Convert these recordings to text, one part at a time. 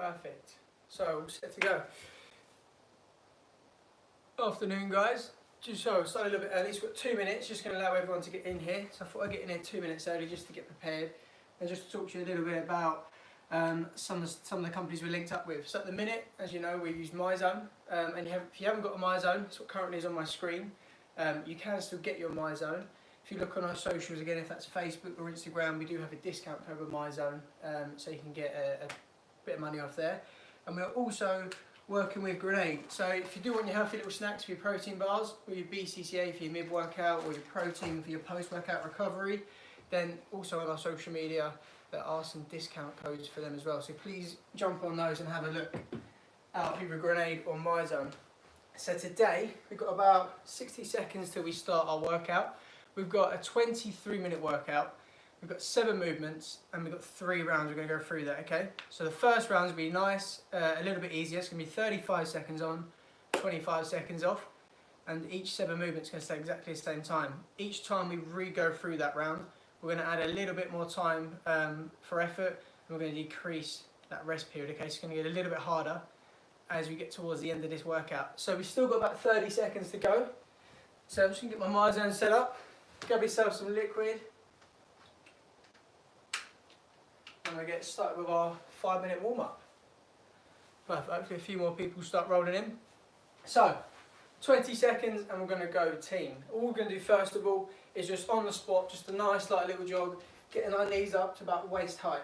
Perfect. So, all set to go. Afternoon, guys. Just so, started a little bit early. It's got 2 minutes. Just going to allow everyone to get in here. So I thought I'd get in here 2 minutes early just to get prepared and just to talk to you a little bit about some of the companies we're linked up with. So at the minute, as you know, we use MyZone, and if you haven't got a MyZone, it's what currently is on my screen. You can still get your MyZone. If you look on our socials, again, if that's Facebook or Instagram, we do have a discount code with MyZone, so you can get a bit of money off there. And we're also working with Grenade. So if you do want your healthy little snacks for your protein bars, or your BCCA for your mid-workout, or your protein for your post-workout recovery, then also on our social media, there are some discount codes for them as well. So please jump on those and have a look at either Grenade or MyZone. So today, we've got about 60 seconds till we start our workout. We've got a 23-minute workout. We've got 7 movements and we've got 3 rounds. We're going to go through that, okay? So the first round will be nice, a little bit easier. It's going to be 35 seconds on, 25 seconds off. And each 7 movements is going to stay exactly the same time. Each time we re-go through that round, we're going to add a little bit more time for effort. And we're going to decrease that rest period, okay? So it's going to get a little bit harder as we get towards the end of this workout. So we've still got about 30 seconds to go. So I'm just going to get my MyZone set up. Grab yourself some liquid. And we'll get started with our 5-minute warm-up. Perfect. Hopefully a few more people start rolling in. So, 20 seconds and we're going to go team. All we're going to do first of all is just on the spot, just a nice light little jog, getting our knees up to about waist height.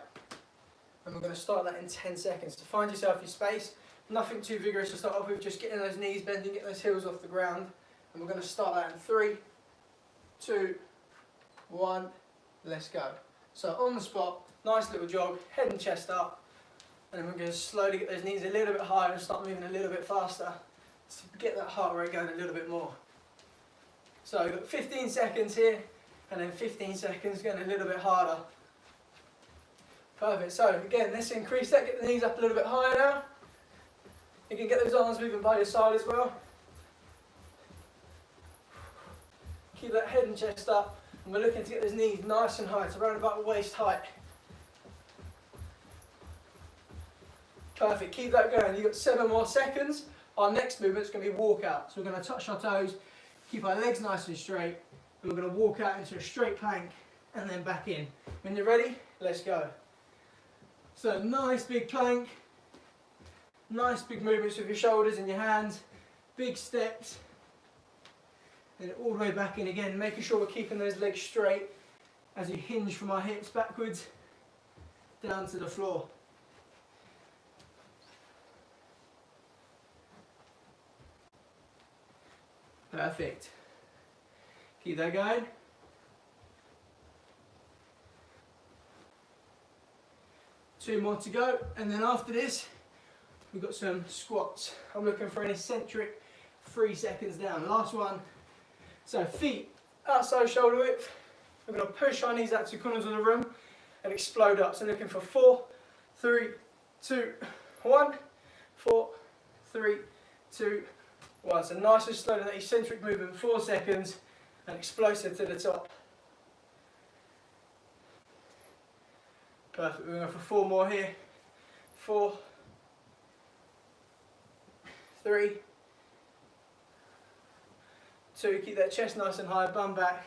And we're going to start that in 10 seconds. So find yourself your space. Nothing too vigorous to start off with, just getting those knees bending, getting those heels off the ground. And we're going to start that in 3, 2, 1, let's go. So on the spot, nice little jog, head and chest up, and then we're going to slowly get those knees a little bit higher and start moving a little bit faster to get that heart rate going a little bit more. So we've got 15 seconds here, and then 15 seconds going a little bit harder. Perfect. So again, let's increase that, get the knees up a little bit higher now. You can get those arms moving by your side as well. Keep that head and chest up, and we're looking to get those knees nice and high, to around about waist height. Perfect, keep that going. You've got 7 more seconds. Our next movement is going to be walk out. So we're going to touch our toes, keep our legs nice and straight, and we're going to walk out into a straight plank and then back in. When you're ready, let's go. So nice big plank, nice big movements with your shoulders and your hands, big steps. Then all the way back in again, making sure we're keeping those legs straight as we hinge from our hips backwards down to the floor. Perfect. Keep that going. Two more to go, and then after this, we've got some squats. I'm looking for an eccentric 3 seconds down. Last one. So feet outside shoulder width. We're going to push our knees out to the corners of the room and explode up. So looking for 4, 3, 2, 1. 4, 3, 2, 1. So nice and slow to that eccentric movement, 4 seconds, and explosive to the top. Perfect. We're going to go for 4 more here. 4, 3, 2, keep that chest nice and high, bum back.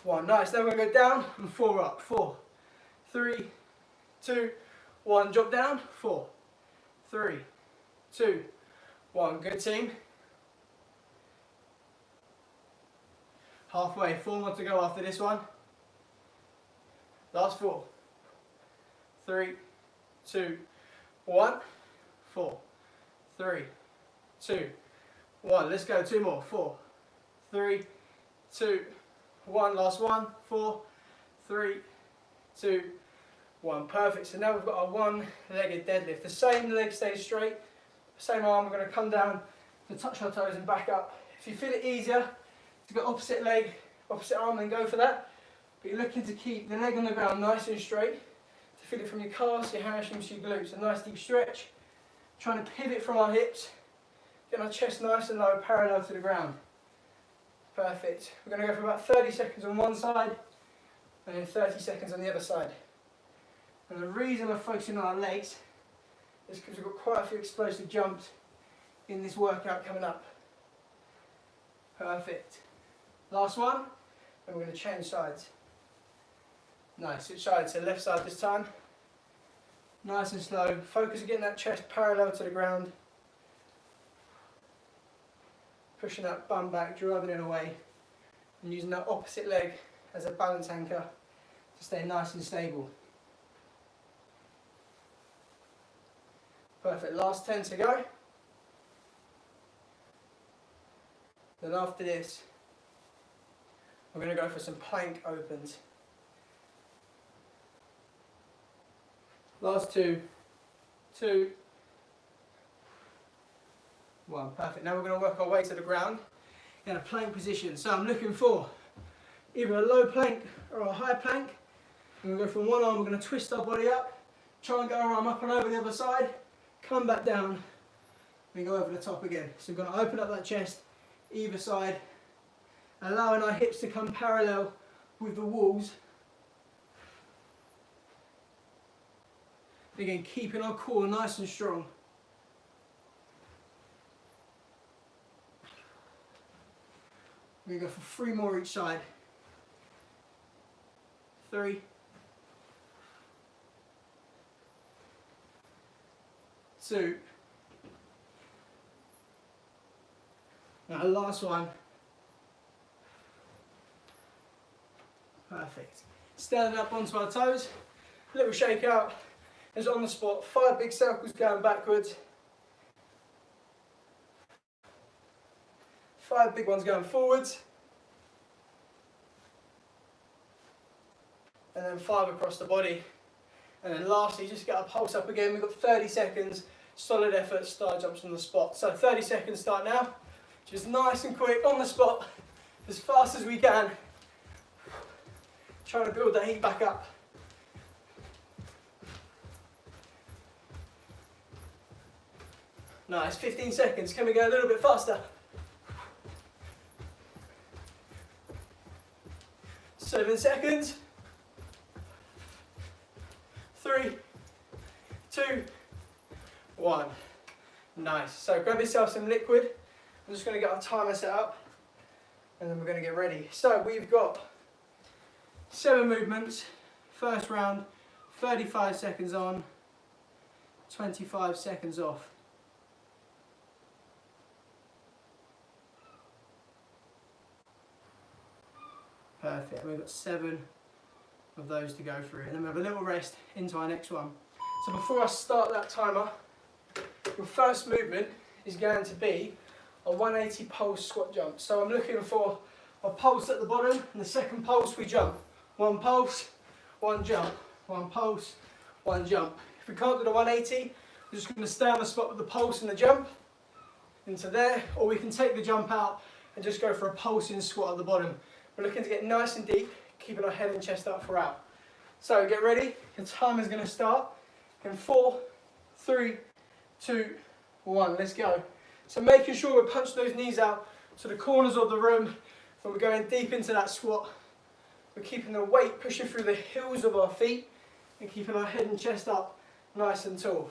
1, nice. Then we're going to go down and 4 up. 4, 3, 2, 1. Drop down. 4, 3, 2, 1. Good team. Halfway. 4 more to go after this one. Last 4, 3, 2, 1. 4, 3, 2, 1. Let's go. 2 more. 4, 3, 2, 1. Last one. 4, 3, 2, 1. Perfect. So now we've got our one-legged deadlift. The same leg stays straight. Same arm. We're going to come down to touch our toes and back up. If you feel it easier to go opposite leg, opposite arm, then go for that. But you're looking to keep the leg on the ground nice and straight. To feel it from your calves, your hamstrings, your glutes. A nice deep stretch. Trying to pivot from our hips. Getting our chest nice and low, parallel to the ground. Perfect. We're going to go for about 30 seconds on one side and then 30 seconds on the other side. And the reason we're focusing on our legs It's because we've got quite a few explosive jumps in this workout coming up. Perfect. Last one, and we're going to change sides. Nice, switch sides, so left side this time. Nice and slow. Focus on getting that chest parallel to the ground. Pushing that bum back, driving it away. And using that opposite leg as a balance anchor to stay nice and stable. Perfect, last 10 to go. Then after this, we're going to go for some plank opens. Last two, 1, perfect. Now we're going to work our way to the ground in a plank position. So I'm looking for either a low plank or a high plank. We're going to go from one arm, we're going to twist our body up, try and go our arm up and over the other side, come back down, and go over the top again. So we're going to open up that chest, either side, allowing our hips to come parallel with the walls. Again, keeping our core nice and strong. We're going to go for 3 more each side. 3. 2. Now the last one. Perfect. Standing up onto our toes. Little shake out. Is on the spot. 5 big circles going backwards. 5 big ones going forwards. And then 5 across the body. And then lastly, just get our pulse up again. We've got 30 seconds, solid effort, star jumps on the spot. So 30 seconds start now. Just nice and quick, on the spot, as fast as we can. Trying to build that heat back up. Nice, 15 seconds. Can we go a little bit faster? 7 seconds. 3, 2, 1. Nice. So grab yourself some liquid. I'm just going to get our timer set up and then we're going to get ready. So we've got 7 movements. First round, 35 seconds on, 25 seconds off. Perfect. We've got 7 of those to go through, and then we have a little rest into our next one. So before I start that timer, your first movement is going to be a 180 pulse squat jump. So I'm looking for a pulse at the bottom, and the second pulse we jump. 1 pulse, 1 jump, 1 pulse, 1 jump. If we can't do the 180, we're just going to stay on the spot with the pulse and the jump into there, or we can take the jump out and just go for a pulsing squat at the bottom. We're looking to get nice and deep, keeping our head and chest up throughout. So get ready, the timer is going to start in 4, 3, 2, 1, let's go. So making sure we punch those knees out to the corners of the room when we're going deep into that squat. We're keeping the weight pushing through the heels of our feet and keeping our head and chest up nice and tall.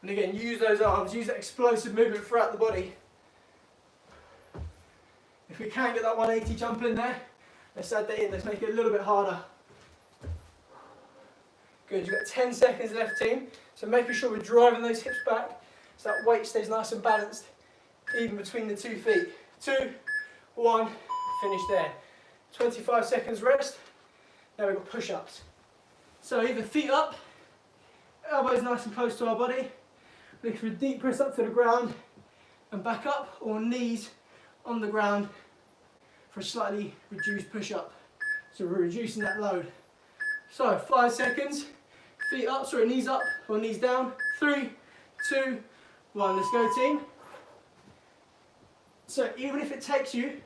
And again, use those arms, use that explosive movement throughout the body. If we can get that 180 jump in there, let's add that in, let's make it a little bit harder. Good, you've got 10 seconds left, team. So making sure we're driving those hips back so that weight stays nice and balanced, even between the 2 feet. 2, 1, finish there. 25 seconds rest. Now we've got push-ups. So either feet up, elbows nice and close to our body, looking for a deep press up to the ground and back up, or knees on the ground for a slightly reduced push-up. So we're reducing that load. So 5 seconds, feet up, sorry, knees up or knees down. 3, 2, 1, let's go, team. So even if it takes you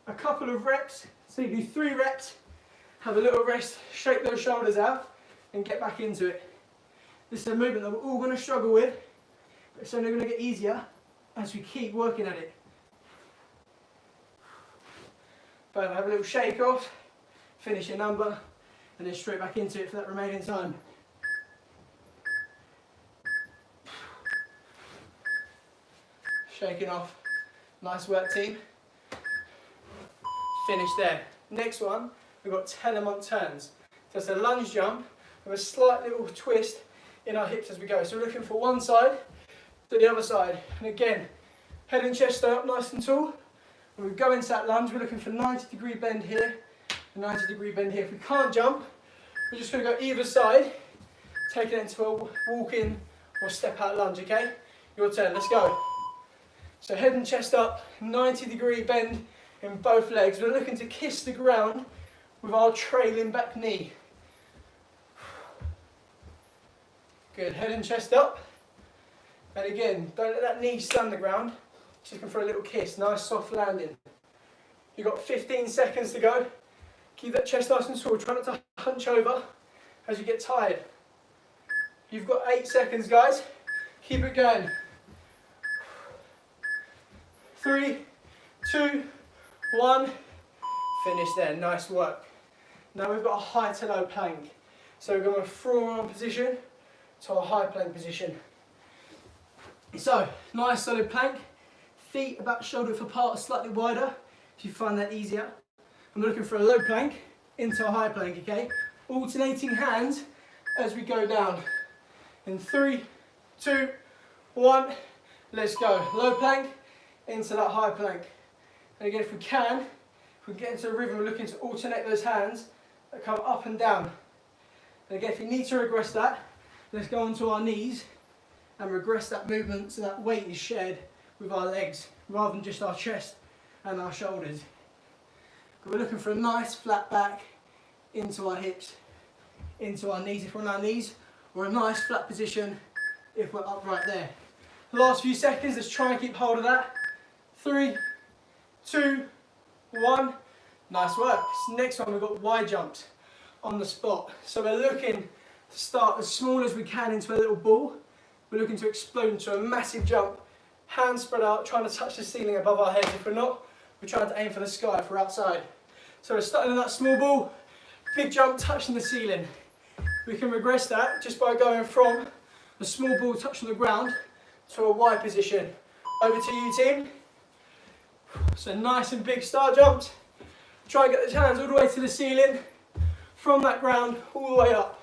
a couple of reps, so you do 3 reps, have a little rest, shake those shoulders out and get back into it. This is a movement that we're all going to struggle with, but it's only going to get easier as we keep working at it. But have a little shake off, finish your number, and then straight back into it for that remaining time. shaking off. Nice work, team. Finish there. Next one, we've got Telamon Turns. So it's a lunge jump with a slight little twist in our hips as we go. So we're looking for one side to the other side. And again, head and chest stay up nice and tall. When we go into that lunge, we're looking for 90-degree bend here, and 90-degree bend here. If we can't jump, we're just going to go either side, taking it into a walk in or step out lunge, okay? Your turn, let's go. So head and chest up, 90-degree bend in both legs. We're looking to kiss the ground with our trailing back knee. Good, head and chest up. And again, don't let that knee slam the ground. Just looking for a little kiss, nice soft landing. You've got 15 seconds to go. Keep that chest nice and tall. Try not to hunch over as you get tired. You've got 8 seconds, guys. Keep it going. 3, 2, 1. Finish there. Nice work. Now we've got a high to low plank. So we're going from forearm position to a high plank position. So, nice solid plank. Feet about shoulder width apart, slightly wider, if you find that easier. I'm looking for a low plank into a high plank, okay? Alternating hands as we go down. In 3, 2, 1, let's go. Low plank into that high plank. And again, if we can get into a rhythm, we're looking to alternate those hands that come up and down. And again, if you need to regress that, let's go onto our knees and regress that movement so that weight is shared with our legs rather than just our chest and our shoulders. We're looking for a nice flat back into our hips, into our knees if we're on our knees, or a nice flat position if we're upright there. The last few seconds, let's try and keep hold of that. 3, 2, 1. Nice work. So next one, we've got wide jumps on the spot. So we're looking to start as small as we can into a little ball. We're looking to explode into a massive jump. Hands spread out, trying to touch the ceiling above our heads. If we're not, we're trying to aim for the sky if we're outside. So we're starting in that small ball, big jump touching the ceiling. We can regress that just by going from a small ball touching the ground to a wide position. Over to you, team. So nice and big start jumps. Try and get those hands all the way to the ceiling, from that ground all the way up.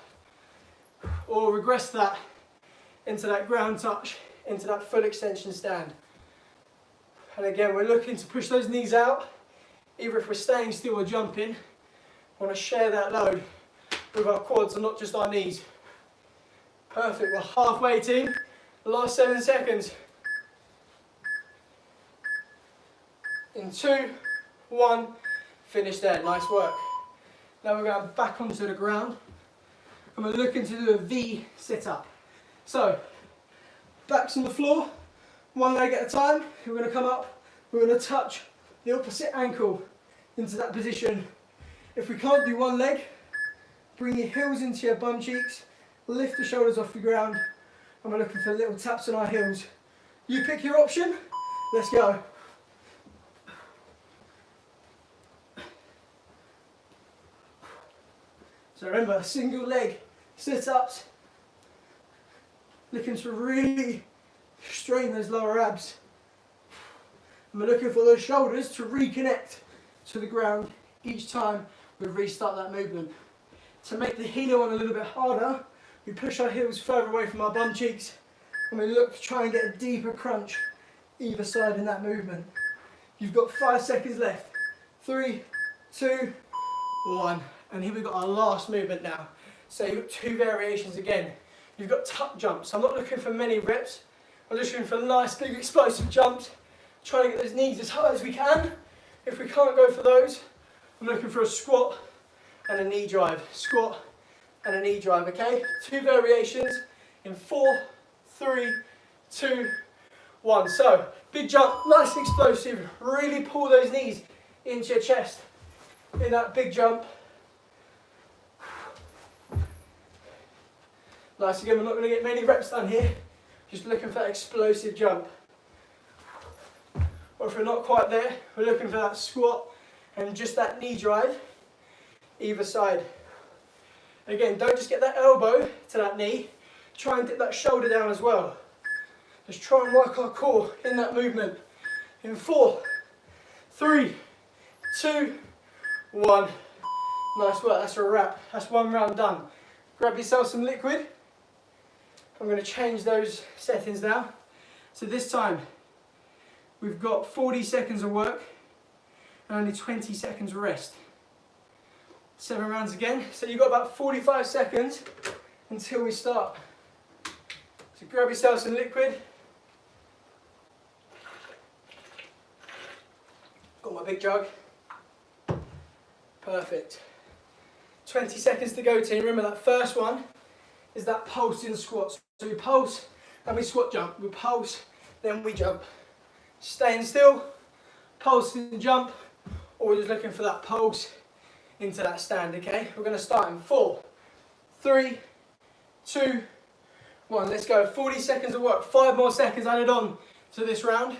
Or regress that into that ground touch, into that full extension stand. And again, we're looking to push those knees out, either if we're staying still or jumping. We want to share that load with our quads and not just our knees. Perfect, we're halfway, team. The last 7 seconds. In 2, 1, finish there, nice work. Now we're going back onto the ground and we're looking to do a V sit-up. So, backs on the floor, one leg at a time. We're going to come up, we're going to touch the opposite ankle into that position. If we can't do one leg, bring your heels into your bum cheeks, lift the shoulders off the ground, and we're looking for little taps on our heels. You pick your option, let's go. So remember, single leg sit-ups, looking to really strain those lower abs. And we're looking for those shoulders to reconnect to the ground each time we restart that movement. To make the heel one a little bit harder, we push our heels further away from our bum cheeks and we look to try and get a deeper crunch either side in that movement. You've got 5 seconds left. 3, 2, 1. And here we've got our last movement now. So you've got 2 variations again. You've got tuck jumps. I'm not looking for many reps. I'm just looking for nice big explosive jumps. Trying to get those knees as high as we can. If we can't go for those, I'm looking for a squat and a knee drive. Squat and a knee drive, okay? 2 variations in 4, 3, 2, 1. So, big jump, nice and explosive. Really pull those knees into your chest in that big jump. Nice, again, we're not going to get many reps done here. Just looking for that explosive jump. Or if we're not quite there, we're looking for that squat and just that knee drive either side. Again, don't just get that elbow to that knee. Try and dip that shoulder down as well. Let's try and work our core in that movement. In 4, 3, 2, 1. Nice work, that's a wrap. That's one round done. Grab yourself some liquid. I'm going to change those settings now. So this time, we've got 40 seconds of work and only 20 seconds of rest. 7 rounds again. So you've got about 45 seconds until we start. So grab yourself some liquid. Got my big jug. Perfect. 20 seconds to go, team. Remember that first one is that pulsing squats. So we pulse and we squat jump. We pulse, then we jump. Staying still, pulse and jump, or we're just looking for that pulse into that stand, okay? We're going to start in 4, 3, 2, 1. Let's go. 40 seconds of work. 5 more seconds added on to this round.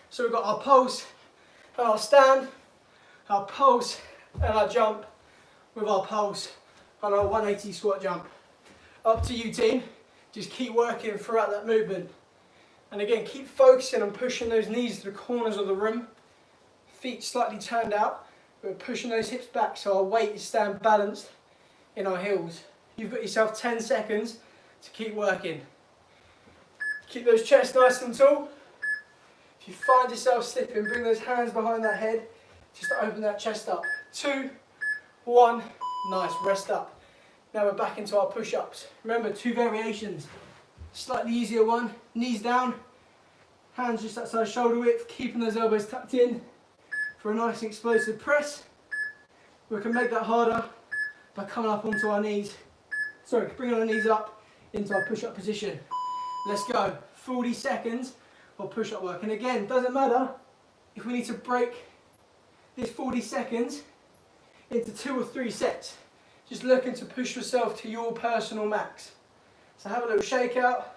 So we've got our pulse and our stand, our pulse and our jump with our pulse and our 180 squat jump. Up to you, team. Just keep working throughout that movement. And again, keep focusing on pushing those knees to the corners of the room. Feet slightly turned out. We're pushing those hips back so our weight is staying balanced in our heels. You've got yourself 10 seconds to keep working. Keep those chests nice and tall. If you find yourself slipping, bring those hands behind that head just to open that chest up. 2, 1, nice, rest up. Now we're back into our push-ups. Remember, 2 variations. Slightly easier one, knees down, hands just outside shoulder width, keeping those elbows tucked in for a nice explosive press. We can make that harder by coming up onto our knees. Sorry, bringing our knees up into our push-up position. Let's go. 40 seconds of push-up work. And again, doesn't matter if we need to break this 40 seconds into 2 or 3 sets. Just looking to push yourself to your personal max. So have a little shake out.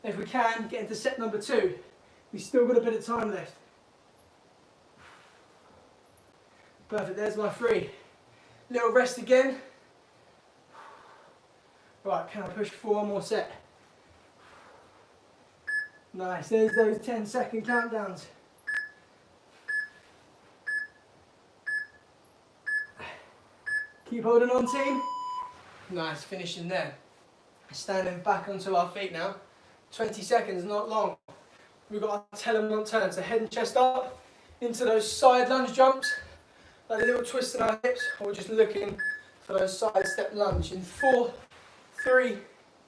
If we can, get into set number 2. We've still got a bit of time left. Perfect, there's my 3. Little rest again. Right, can I push for one more set? Nice, there's those 10-second countdowns. Keep holding on, team. Nice, finishing there. Standing back onto our feet now. 20 seconds, not long. We've got our Telamon Turns, so head and chest up into those side lunge jumps, like a little twist in our hips, or we're just looking for those Sidestep Lunge. In 4, 3,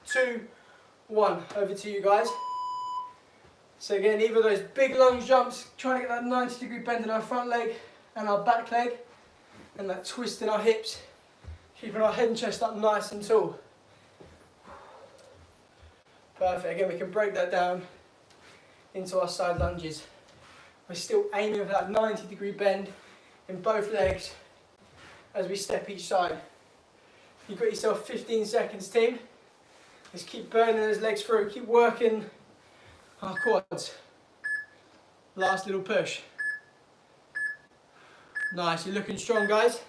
2, 1. Over to you guys. So again, either those big lunge jumps, trying to get that 90-degree bend in our front leg and our back leg, and that twist in our hips, keeping our head and chest up nice and tall. Perfect. Again, we can break that down into our side lunges. We're still aiming for that 90-degree bend in both legs as we step each side. You've got yourself 15 seconds, team. Let's keep burning those legs through. Keep working our quads. Last little push. Nice. You're looking strong, guys.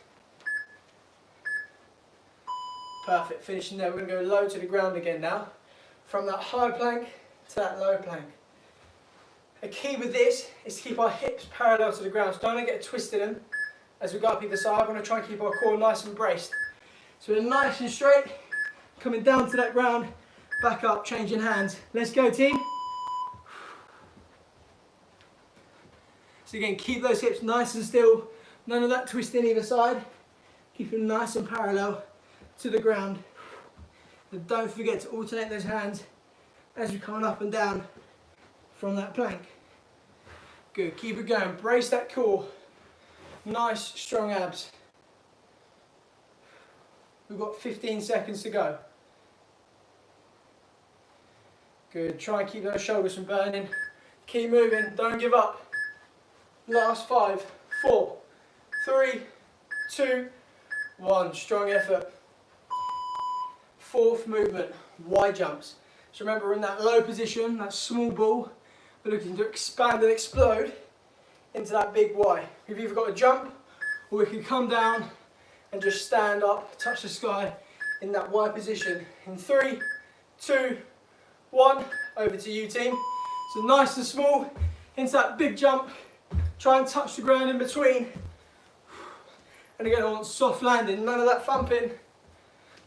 Perfect. Finishing there. We're going to go low to the ground again now. From that high plank to that low plank. A key with this is to keep our hips parallel to the ground. So don't get twisted in as we go up either side. We're going to try and keep our core nice and braced. So we're nice and straight, coming down to that ground, back up, changing hands. Let's go, team. So again, keep those hips nice and still. None of that twisting either side. Keep them nice and parallel to the ground. And don't forget to alternate those hands as you're coming up and down from that plank. Good, keep it going. Brace that core. Nice, strong abs. We've got 15 seconds to go. Good, try and keep those shoulders from burning. Keep moving, don't give up. Last 5, 4, 3, 2, 1. Strong effort. 4th movement, Y jumps. So remember, we're in that low position, that small ball. We're looking to expand and explode into that big Y. We've either got to jump, or we can come down and just stand up, touch the sky in that Y position. In 3, 2, 1, over to you, team. So nice and small, into that big jump, try and touch the ground in between. And again, I want soft landing, none of that thumping.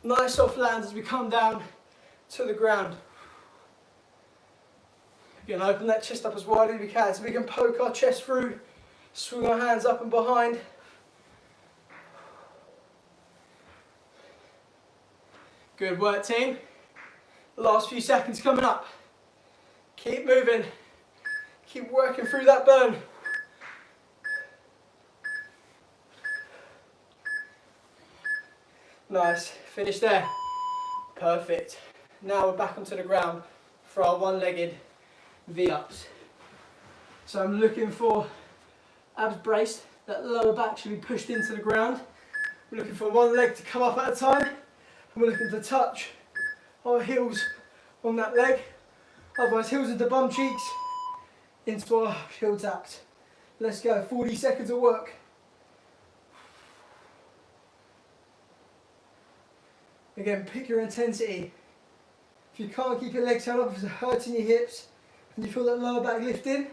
Nice soft lands as we come down to the ground. Again, open that chest up as wide as we can so we can poke our chest through, swing our hands up and behind. Good work, team. Last few seconds coming up. Keep moving. Keep working through that burn. Nice. Finish there. Perfect. Now we're back onto the ground for our one-legged V-ups. So I'm looking for abs braced. That lower back should be pushed into the ground. We're looking for one leg to come up at a time. And we're looking to touch our heels on that leg. Otherwise, heels into bum cheeks into our heel taps. Let's go. 40 seconds of work. Again, pick your intensity. If you can't keep your legs held up, if it's hurting your hips, and you feel that lower back lifting,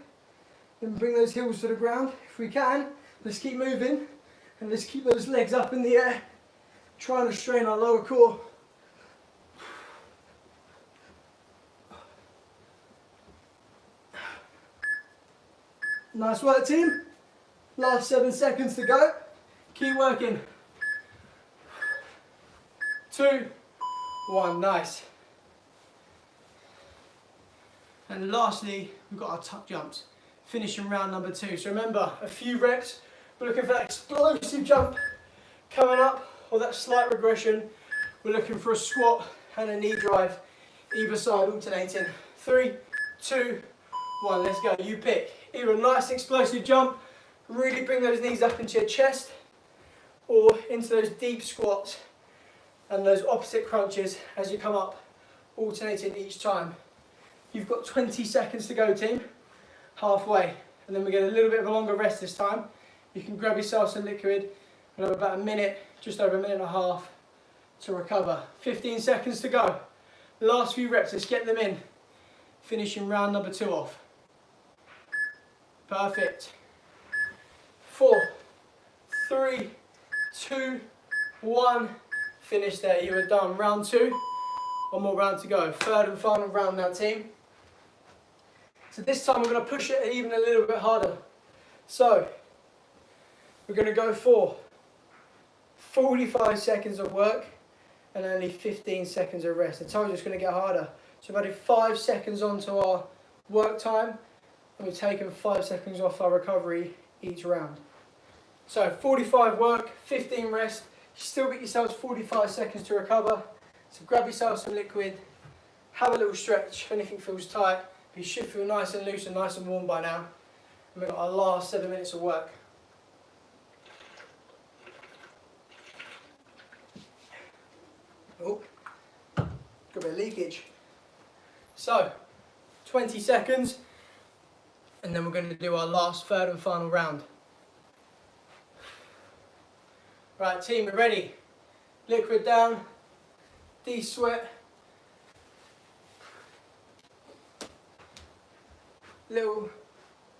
then bring those heels to the ground. If we can, let's keep moving, and let's keep those legs up in the air, trying to strain our lower core. Nice work, team. Last 7 seconds to go. Keep working. 2, 1, nice. And lastly, we've got our tuck jumps, finishing round number 2. So remember, a few reps, we're looking for that explosive jump coming up, or that slight regression. We're looking for a squat and a knee drive, either side alternating. 3, 2, 1, let's go. You pick. Either a nice explosive jump, really bring those knees up into your chest, or into those deep squats and those opposite crunches as you come up, alternating each time. You've got 20 seconds to go, team. Halfway. And then we get a little bit of a longer rest this time. You can grab yourself some liquid and have about a minute, just over a minute and a half to recover. 15 seconds to go. Last few reps, let's get them in. Finishing round number 2 off. Perfect. 4, 3, 2, 1. Finish there, you are done. Round 2. One more round to go. Third and final round now, team. So this time we're going to push it even a little bit harder. So we're going to go for 45 seconds of work and only 15 seconds of rest. I told you it's going to get harder. So we've added 5 seconds onto our work time and we've taken 5 seconds off our recovery each round. So 45 work, 15 rest. You still get yourselves 45 seconds to recover. So grab yourself some liquid, have a little stretch if anything feels tight. But you should feel nice and loose and nice and warm by now. And we've got our last 7 minutes of work. Oh, got a bit of leakage. So, 20 seconds, and then we're going to do our last third and final round. Right, team, we're ready. Liquid down, de-sweat. Little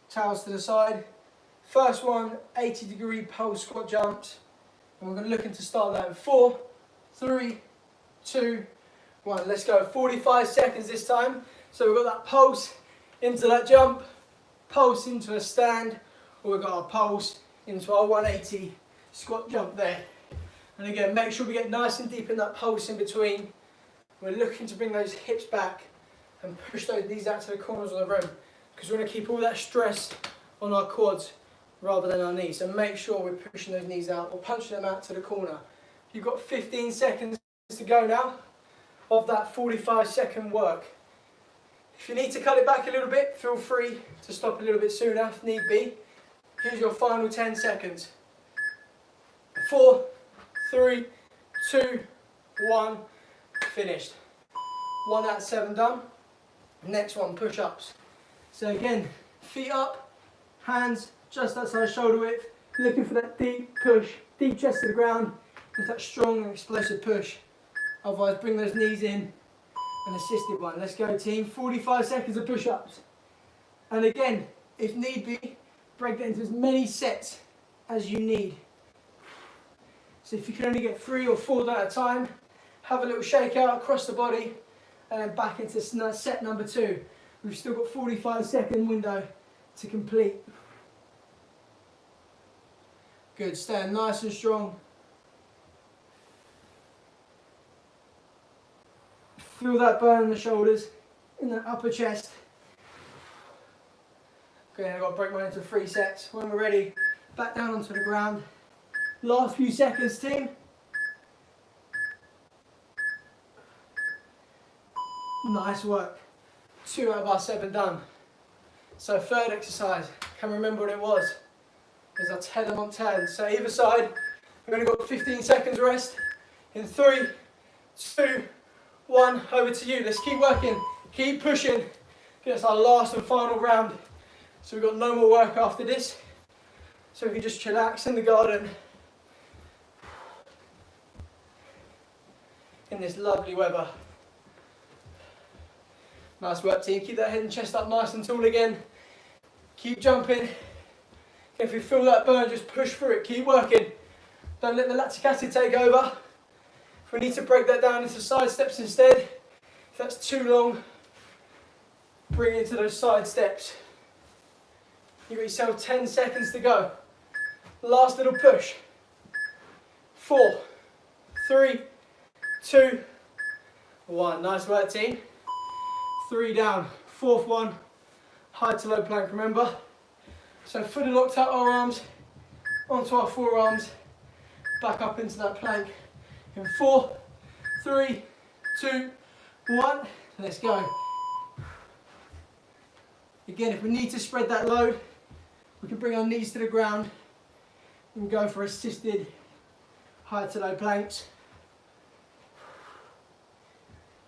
towels to the side. First one, 80-degree pulse squat jumps. And we're going to look to start that in 4, 3, 2, 1. Let's go. 45 seconds this time. So we've got that pulse into that jump, pulse into a stand, or we've got our pulse into our 180 squat jump there. And again, make sure we get nice and deep in that pulse in between. We're looking to bring those hips back and push those knees out to the corners of the room, because we want to keep all that stress on our quads rather than our knees. So make sure we're pushing those knees out or punching them out to the corner. You've got 15 seconds to go now of that 45-second work. If you need to cut it back a little bit, feel free to stop a little bit sooner if need be. Here's your final 10 seconds. 4, 3, 2, 1, finished. 1 out of 7 done. Next one, push-ups. So again, feet up, hands just outside shoulder width, looking for that deep push, deep chest to the ground, with that strong and explosive push. Otherwise, bring those knees in, an assisted one. Let's go, team. 45 seconds of push-ups. And again, if need be, break that into as many sets as you need. So if you can only get 3 or 4 done at a time, have a little shake out across the body and then back into set number 2. We've still got 45-second window to complete. Good, stand nice and strong. Feel that burn in the shoulders, in the upper chest. Okay, I've got to break mine into 3 sets. When we're ready, back down onto the ground. Last few seconds, team. Nice work. 2 out of our 7 done. So third exercise, can remember what it was. Is our Telamon Turns. So either side, we've only got 15 seconds rest. In 3, 2, 1, over to you. Let's keep working, keep pushing. That's our last and final round. So we've got no more work after this. So we can just chillax in the garden. In this lovely weather. Nice work, team. Keep that head and chest up nice and tall again. Keep jumping. If you feel that burn, just push through it. Keep working. Don't let the lactic acid take over. If we need to break that down into side steps instead, if that's too long, bring it into those side steps. You've got yourself 10 seconds to go. Last little push. 4, 3, 2, 1. Nice work, team. 3 down. 4th one. High to low plank, remember? So fully locked out our arms onto our forearms. Back up into that plank. In 4, 3, 2, 1. Let's go. Again, if we need to spread that load, we can bring our knees to the ground and go for assisted high to low planks.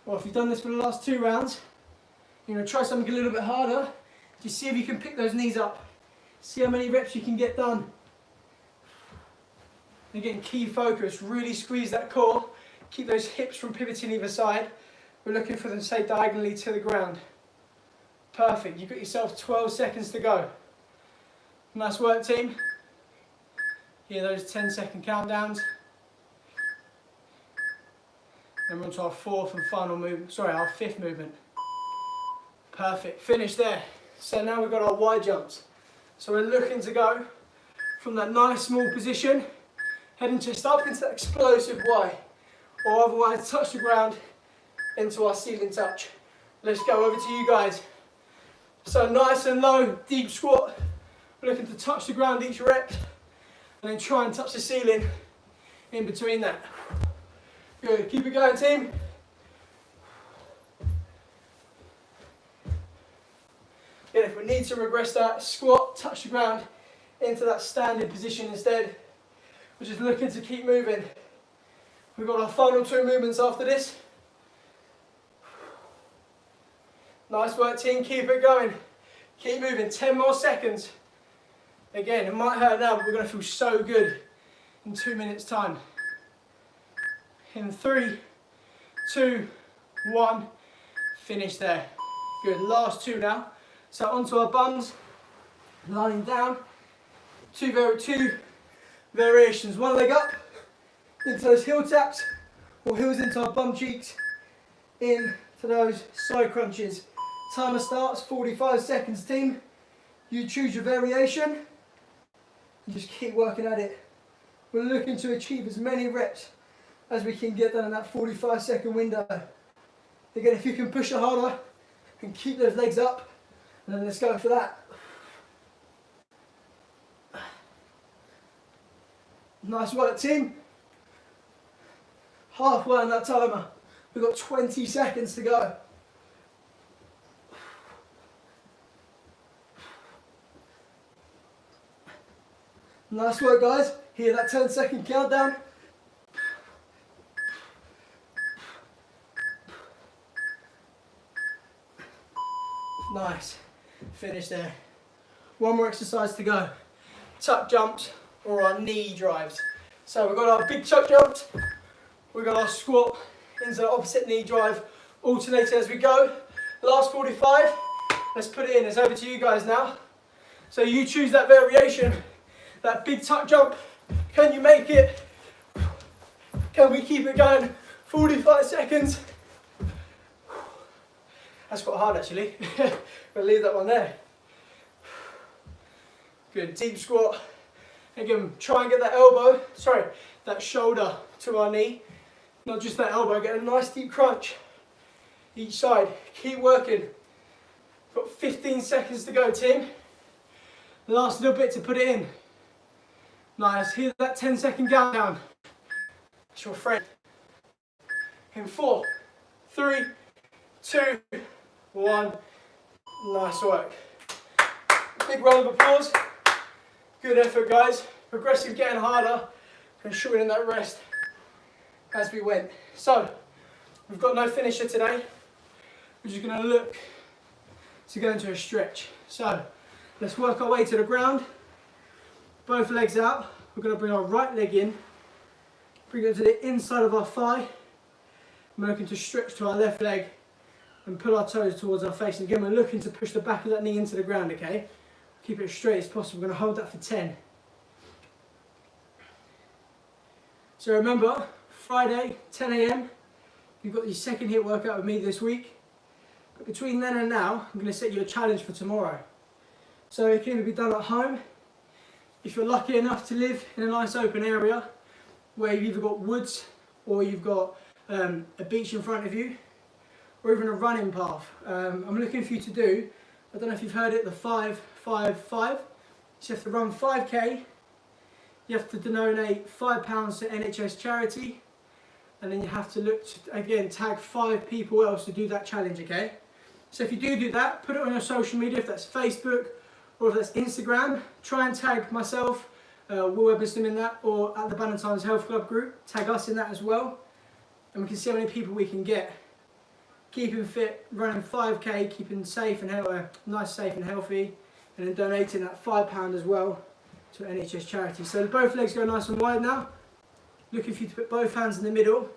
Or if you've done this for the last 2 rounds, you're going to try something a little bit harder. Just see if you can pick those knees up. See how many reps you can get done. Again, key focus, really squeeze that core. Keep those hips from pivoting either side. We're looking for them to stay diagonally to the ground. Perfect, you've got yourself 12 seconds to go. Nice work, team. Hear those 10-second countdowns. And we're on to our 4th and final movement, our 5th movement. Perfect, finish there. So now we've got our wide jumps. So we're looking to go from that nice small position, head and chest up into that explosive Y, or otherwise touch the ground into our ceiling touch. Let's go, over to you guys. So nice and low, deep squat. We're looking to touch the ground each rep, and then try and touch the ceiling in between that. Good, keep it going, team. Again, if we need to regress that, squat, touch the ground into that standing position instead. We're just looking to keep moving. We've got our final 2 movements after this. Nice work, team, keep it going. Keep moving, 10 more seconds. Again, it might hurt now, but we're going to feel so good in 2 minutes' time. In 3, 2, 1, finish there. Good, last 2 now. So onto our bums, lying down. 2 variations. 1 leg up, into those heel taps, or heels into our bum cheeks, into those side crunches. Timer starts, 45 seconds, team. You choose your variation, and just keep working at it. We're looking to achieve as many reps as we can get done in that 45-second window. Again, if you can push it harder and keep those legs up, and then let's go for that. Nice work, team. Halfway on that timer. We've got 20 seconds to go. Nice work, guys. Hear that 10-second countdown. Nice. Finish there. 1 more exercise to go. Tuck jumps or our knee drives. So we've got our big tuck jumps. We've got our squat into the opposite knee drive, alternating as we go. Last 45. Let's put it in. It's over to you guys now. So you choose that variation, that big tuck jump. Can you make it? Can we keep it going? 45 seconds. That's quite hard actually. We'll leave that one there. Good, deep squat. Again, try and get that shoulder to our knee. Not just that elbow, get a nice deep crunch each side. Keep working. Got 15 seconds to go, team. Last little bit to put it in. Nice, hear that 10-second countdown. It's your friend. In 4, 3, 2, 1. Nice work. Big round of applause. Good effort, guys. Progressive getting harder and shortening that rest as we went. So, we've got no finisher today. We're just going to look to go into a stretch. So, let's work our way to the ground. Both legs out. We're going to bring our right leg in. Bring it to the inside of our thigh. We're looking to stretch to our left leg and pull our toes towards our face. And again, we're looking to push the back of that knee into the ground, okay? Keep it as straight as possible. We're going to hold that for 10. So remember, Friday, 10 AM, you've got your second HIIT workout with me this week. But between then and now, I'm going to set you a challenge for tomorrow. So it can either be done at home, if you're lucky enough to live in a nice open area, where you've either got woods or you've got a beach in front of you, or even a running path. I'm looking for you to do, I don't know if you've heard it, the 5-5-5. So you have to run 5k, you have to donate £5 to NHS charity, and then you have to look to, again, tag 5 people else to do that challenge, okay? So if you do that, put it on your social media, if that's Facebook or if that's Instagram. Try and tag myself, Will Eberston in that, or at the Ballantyne's Health Club group. Tag us in that as well, and we can see how many people we can get. Keeping fit, running 5k, keeping safe and healthy, nice, safe and healthy, and then donating that £5 as well to NHS charity. So both legs go nice and wide now. Looking for you to put both hands in the middle.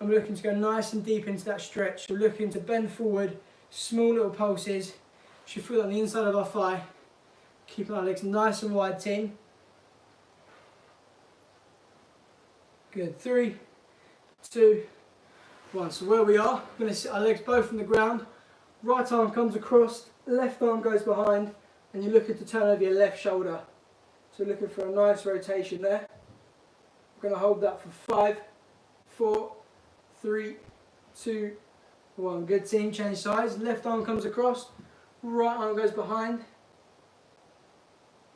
I'm looking to go nice and deep into that stretch. So looking to bend forward, small little pulses. Should feel on the inside of our thigh. Keeping our legs nice and wide, team. Good, 3, 2, 1. So where we are, we're going to sit our legs both on the ground. Right arm comes across, left arm goes behind, and you're looking to turn over your left shoulder. So looking for a nice rotation there. We're going to hold that for 5, 4, 3, 2, 1. Good, team. Change sides. Left arm comes across, right arm goes behind.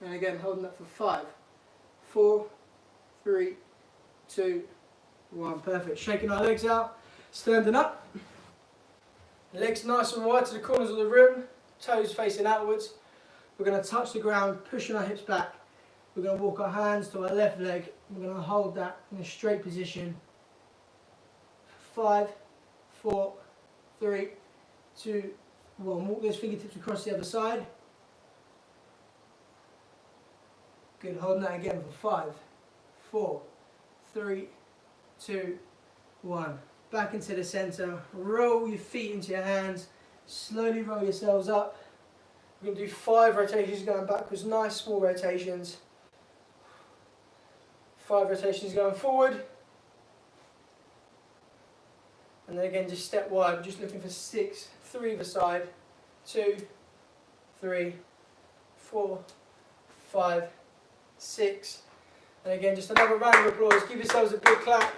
And again, holding that for 5, 4, 3, 2, 1. Perfect. Shaking our legs out, standing up. Legs nice and wide to the corners of the room, toes facing outwards. We're going to touch the ground, pushing our hips back. We're going to walk our hands to our left leg. We're going to hold that in a straight position. 5, 4, 3, 2, 1. Walk those fingertips across the other side. Good, holding that again for 5, 4, 3, 2, 1. Back into the centre. Roll your feet into your hands. Slowly roll yourselves up. We're going to do 5 rotations going backwards. Nice small rotations. 5 rotations going forward. And then again, just step wide. We're just looking for 6. 3 either side. 2, 3, 4, 5, 6. And again, just another round of applause. Give yourselves a big clap.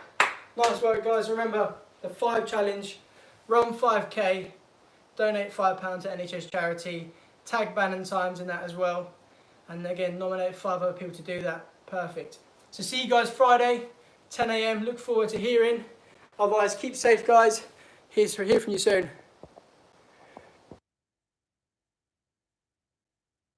Nice work, guys. Remember, the 5 challenge. Run 5k. Donate £5 to NHS charity. Tag Ballantyne's in that as well. And again, nominate 5 other people to do that. Perfect. So see you guys Friday, 10 AM. Look forward to hearing. Otherwise, keep safe, guys. Hear from you soon.